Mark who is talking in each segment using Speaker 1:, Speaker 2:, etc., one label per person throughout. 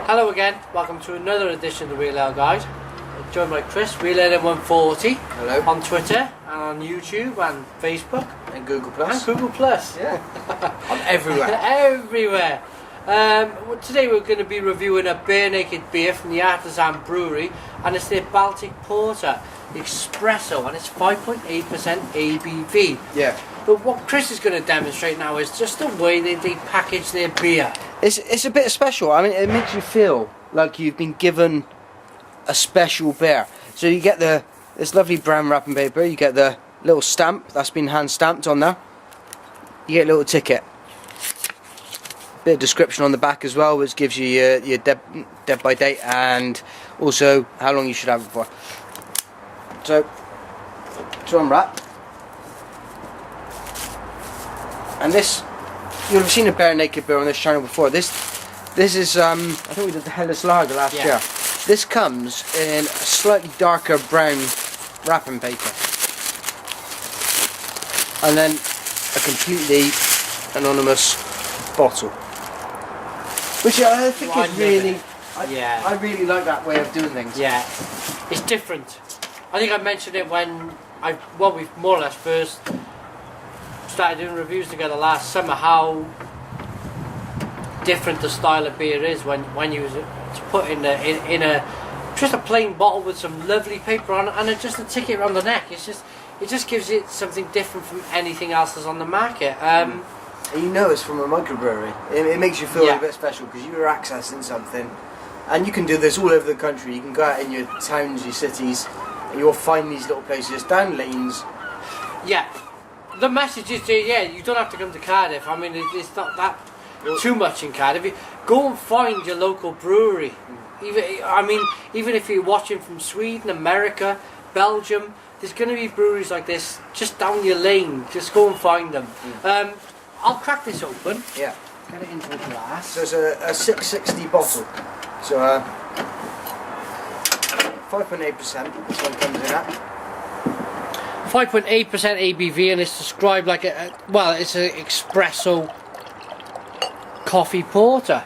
Speaker 1: Hello again, welcome to another edition of the Real Ale Guide. Joined by Chris, Real Ale 140.
Speaker 2: Hello.
Speaker 1: On Twitter, and on YouTube, and Facebook.
Speaker 2: And Google Plus.
Speaker 1: And Google Plus.
Speaker 2: Yeah. I'm everywhere.
Speaker 1: Everywhere. Today we're going to be reviewing a bare naked beer from the Artisan Brewery, and it's their Baltic Porter Espresso, and it's 5.8% ABV.
Speaker 2: Yeah.
Speaker 1: But what Chris is going to demonstrate now is just the way they package their beer.
Speaker 2: It's a bit special. I mean, it makes you feel like you've been given a special beer. So you get this lovely brown wrapping paper. You get the little stamp that's been hand stamped on there. You get a little ticket. Bit of description on the back as well, which gives you your dead by date and also how long you should have it for. So to unwrap. And this, you'll have seen a bare naked beer on this channel before. This is I think we did the Hellas Lager last year. This comes in a slightly darker brown wrapping paper, and then a completely anonymous bottle, which I think is really, I really like that way of doing things.
Speaker 1: Yeah, it's different. I think I mentioned it when we more or less first started doing reviews together last summer, how different the style of beer is when you put in a just a plain bottle with some lovely paper on it and just a ticket around the neck. It just gives it something different from anything else that's on the market.
Speaker 2: And you know it's from a microbrewery. It makes you feel a bit special because you're accessing something, and you can do this all over the country. You can go out in your towns, your cities, and you'll find these little places down lanes.
Speaker 1: Yeah. The message is, you don't have to come to Cardiff. I mean, it's not that too much in Cardiff. Go and find your local brewery. Even if you're watching from Sweden, America, Belgium, there's going to be breweries like this just down your lane. Just go and find them. I'll crack this open.
Speaker 2: Yeah.
Speaker 1: Get it into a glass.
Speaker 2: So it's a 660 bottle. So 5.8%. This one comes in at
Speaker 1: 5.8% ABV, and it's described like it's an espresso coffee porter.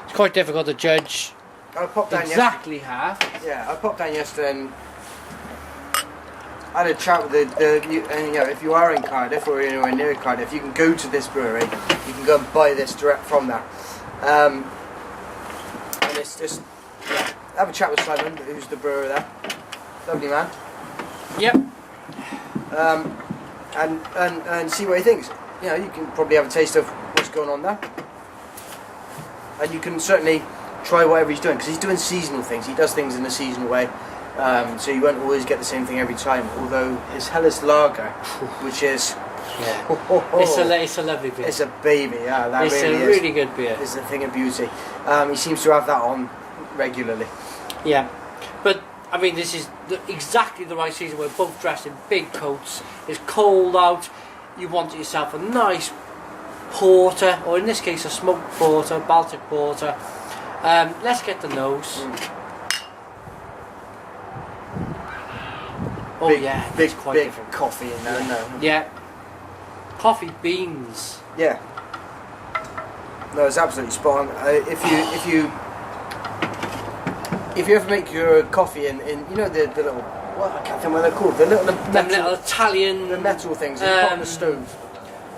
Speaker 1: It's quite difficult to judge exactly half.
Speaker 2: Yeah, I popped down yesterday and I had a chat with if you are in Cardiff or anywhere near Cardiff, you can go to this brewery. You can go and buy this direct from there. And it's just have a chat with Simon, who's the brewer there. Lovely man.
Speaker 1: Yep.
Speaker 2: And see what he thinks. You know, you can probably have a taste of what's going on there, and you can certainly try whatever he's doing because he's doing seasonal things. He does things in a seasonal way, so you won't always get the same thing every time. Although his Hellas Lager, which is
Speaker 1: it's a lovely beer.
Speaker 2: It's a baby. Yeah, that
Speaker 1: it's
Speaker 2: really
Speaker 1: a really good beer.
Speaker 2: It's a thing of beauty. He seems to have that on regularly.
Speaker 1: Yeah, but. I mean, this is exactly the right season. We're both dressed in big coats. It's cold out. You want yourself a nice porter, or in this case, a smoked porter, Baltic porter. Let's get the nose. Oh
Speaker 2: big
Speaker 1: quite
Speaker 2: big
Speaker 1: different.
Speaker 2: coffee in there. No.
Speaker 1: Yeah, coffee beans.
Speaker 2: Yeah. No, it's absolutely spot on. If you ever make your coffee in you know the little, I can't think what they're called, the little
Speaker 1: Italian,
Speaker 2: the metal things that you put on the stove,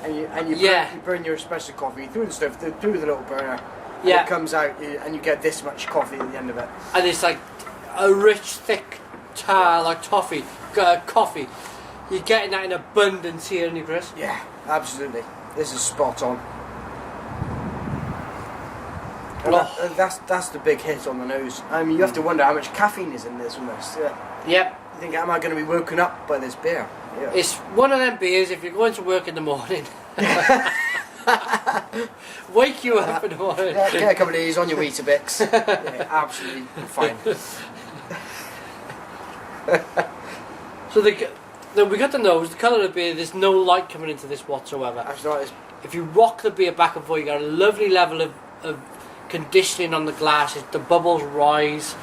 Speaker 2: and you burn your espresso coffee through the stove, through the little burner, and it comes out and you get this much coffee at the end of it. And
Speaker 1: it's like a rich, thick tar, like coffee. You're getting that in abundance here, aren't you, Chris?
Speaker 2: Yeah, absolutely. This is spot on. And that's the big hit on the nose. I mean, you have to wonder how much caffeine is in this almost. Yeah.
Speaker 1: Yep.
Speaker 2: You think, am I going to be woken up by this beer? Yeah.
Speaker 1: It's one of them beers, if you're going to work in the morning, wake you up in the morning.
Speaker 2: Yeah, get a couple of these on your Weetabix. Yeah, absolutely fine.
Speaker 1: So we got the nose, the colour of the beer, there's no light coming into this whatsoever.
Speaker 2: That's right.
Speaker 1: If you rock the beer back and forth, you got a lovely level of conditioning on the glass. The bubbles rise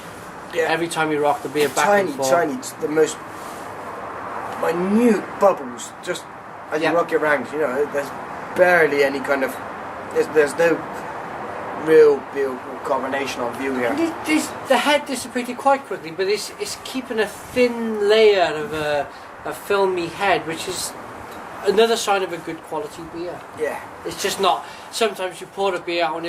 Speaker 1: every time you rock the beer back and forth.
Speaker 2: Tiny, the most minute bubbles just as you rock it round. You know, there's barely any kind of there's no real combination on view here.
Speaker 1: The head dissipated quite quickly, but it's keeping a thin layer of a filmy head, which is another sign of a good quality beer.
Speaker 2: Yeah.
Speaker 1: It's just not. Sometimes you pour a beer out and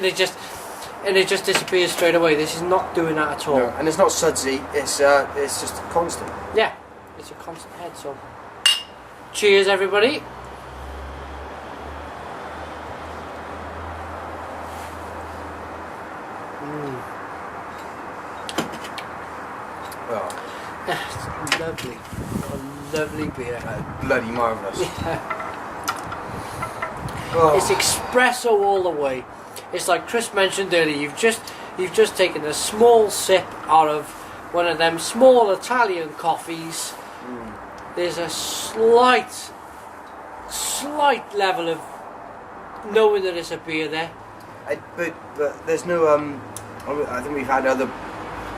Speaker 1: it just disappears straight away. This is not doing that at all.
Speaker 2: No, and it's not sudsy. It's just constant.
Speaker 1: Yeah, it's a constant head. So, cheers, everybody.
Speaker 2: Oh,
Speaker 1: It's lovely. A lovely beer.
Speaker 2: bloody marvellous.
Speaker 1: Yeah.
Speaker 2: Oh.
Speaker 1: It's espresso all the way. It's like Chris mentioned earlier. You've just taken a small sip out of one of them small Italian coffees. There's a slight level of knowing that it's a beer there.
Speaker 2: But there's no I think we've had other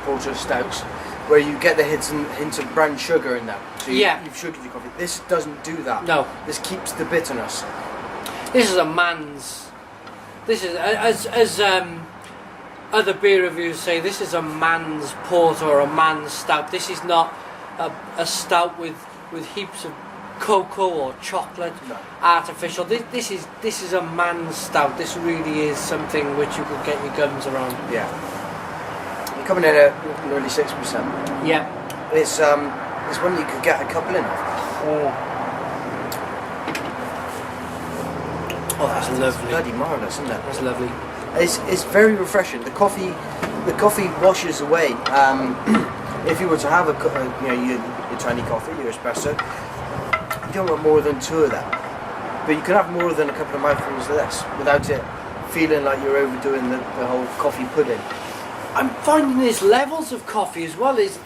Speaker 2: porter stouts where you get the hints of brown sugar in that. So you've sugared your coffee. This doesn't do that.
Speaker 1: No.
Speaker 2: This keeps the bitterness.
Speaker 1: This is a man's. This is as other beer reviewers say. This is a man's porter or a man's stout. This is not a stout with heaps of cocoa or chocolate, artificial. This is a man's stout. This really is something which you could get your gums around.
Speaker 2: Yeah. You're coming in at nearly 6%.
Speaker 1: Yeah.
Speaker 2: It's one you could get a couple in of.
Speaker 1: Oh, that's lovely.
Speaker 2: Bloody marvellous, isn't it?
Speaker 1: That's lovely.
Speaker 2: It's very refreshing. The coffee washes away. If you were to have your tiny coffee, your espresso, you don't want more than 2 of them. But you can have more than a couple of mouthfuls of this without it feeling like you're overdoing the whole coffee pudding.
Speaker 1: I'm finding there's levels of coffee as well. Is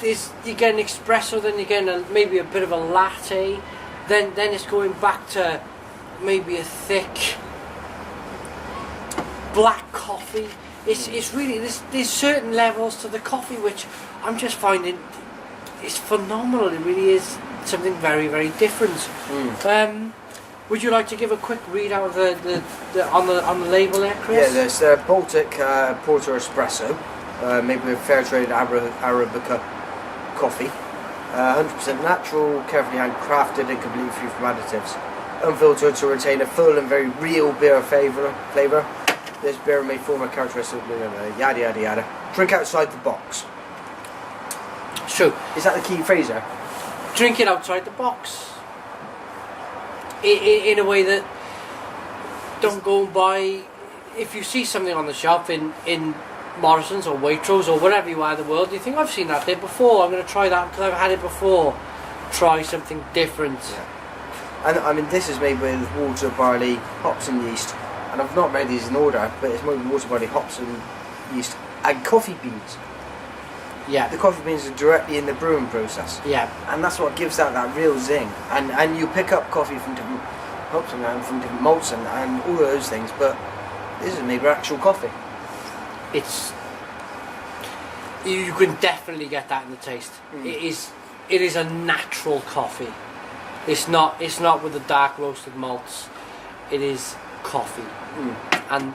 Speaker 1: you get an espresso, then you get maybe a bit of a latte, then it's going back to maybe a thick black coffee. It's really there's certain levels to the coffee which I'm just finding it's phenomenal. It really is something very, very different. Would you like to give a quick readout of the on the label there, Chris?
Speaker 2: Yeah, there's Baltic Porter Espresso, made with fair trade Arabica coffee, 100% natural, carefully handcrafted and completely free from additives. Unfiltered to retain a full and very real beer flavour. This beer may form a characteristic, yada yada yada. Drink outside the box.
Speaker 1: It's true.
Speaker 2: Is that the key phrase there?
Speaker 1: Drink it outside the box. In a way that don't go and buy. If you see something on the shelf in Morrison's or Waitrose or wherever you are in the world, you think I've seen that there before. I'm going to try that because I've had it before. Try something different.
Speaker 2: Yeah. And I mean, this is made with water, barley, hops and yeast. And I've not made these in order, but it's made with water, barley, hops and yeast, and coffee beans.
Speaker 1: Yeah.
Speaker 2: The coffee beans are directly in the brewing process.
Speaker 1: Yeah.
Speaker 2: And that's what gives that real zing. And you pick up coffee from different hops and from different malts and all of those things, but this is made with actual coffee.
Speaker 1: It's you can definitely get that in the taste. It is a natural coffee. It's not with the dark roasted malts. It is coffee. And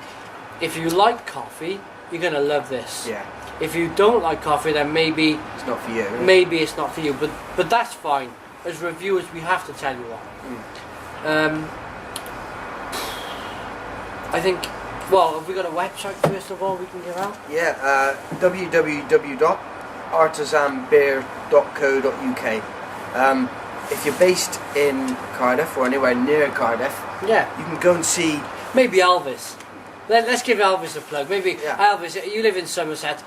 Speaker 1: if you like coffee, you're gonna love this.
Speaker 2: Yeah.
Speaker 1: If you don't like coffee, then maybe
Speaker 2: it's not for you.
Speaker 1: Maybe it's not for you, but that's fine. As reviewers, we have to tell you that. I think. Well, have we got a website first of all we can give out?
Speaker 2: Yeah, www.artisanbeer.co.uk. If you're based in Cardiff or anywhere near Cardiff,
Speaker 1: yeah,
Speaker 2: you can go and see.
Speaker 1: Maybe Elvis. Let's give Elvis a plug. Maybe Elvis, you live in Somerset.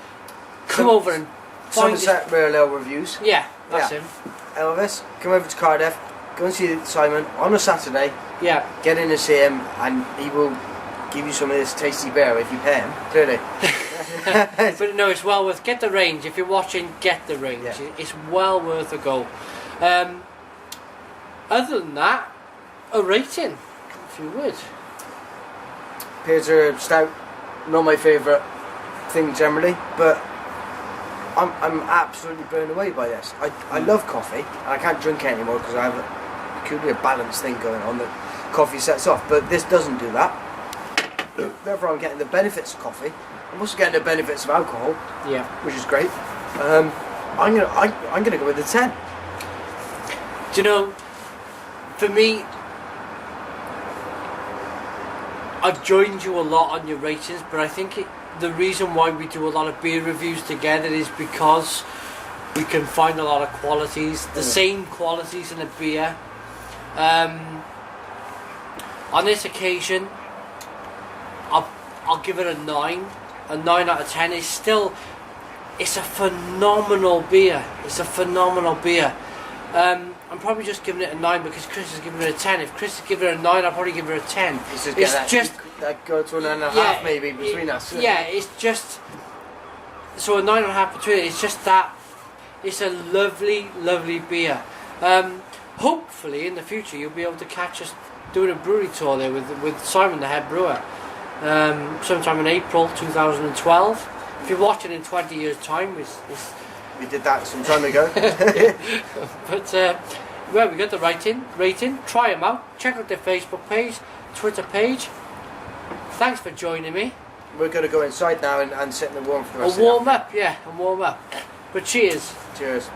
Speaker 1: Come over and find
Speaker 2: Somerset Rare Ale Reviews.
Speaker 1: Yeah, that's him.
Speaker 2: Elvis, come over to Cardiff. Go and see Simon on a Saturday.
Speaker 1: Yeah.
Speaker 2: Get in and see him, and he will give you some of this tasty beer if you pay him. Clearly.
Speaker 1: But no, it's well worth. Get the range. If you're watching, get the range. Yeah. It's well worth a go. Other than that, a rating, if you would.
Speaker 2: Pears stout, not my favourite thing generally, but I'm absolutely blown away by this. I love coffee, and I can't drink it anymore because I have a peculiar balance thing going on that coffee sets off, but this doesn't do that. therefore I'm getting the benefits of coffee. I'm also getting the benefits of alcohol,
Speaker 1: Yeah.
Speaker 2: which is great. I'm gonna go with the 10.
Speaker 1: Do you know, for me, I've joined you a lot on your ratings, but I think the reason why we do a lot of beer reviews together is because we can find a lot of qualities, the same qualities in a beer. On this occasion, I'll give it a 9. A 9 out of 10 is still, it's a phenomenal beer. It's a phenomenal beer. I'm probably just giving it a 9 because Chris is giving it a 10. If Chris is giving it a 9, I'll probably give it a 10.
Speaker 2: It's just that go to 9.5 maybe between us.
Speaker 1: Yeah, it's just, so a 9.5 between it. It's just that, it's a lovely, lovely beer. Hopefully in the future you'll be able to catch us doing a brewery tour there with Simon, the head brewer, sometime in April 2012. If you're watching in 20 years' time,
Speaker 2: we did that some time ago.
Speaker 1: But well, we got the rating. Try them out. Check out their Facebook page, Twitter page. Thanks for joining me.
Speaker 2: We're going to go inside now and sit in the warm for the rest
Speaker 1: A warm up, yeah, a warm up. But cheers.
Speaker 2: Cheers.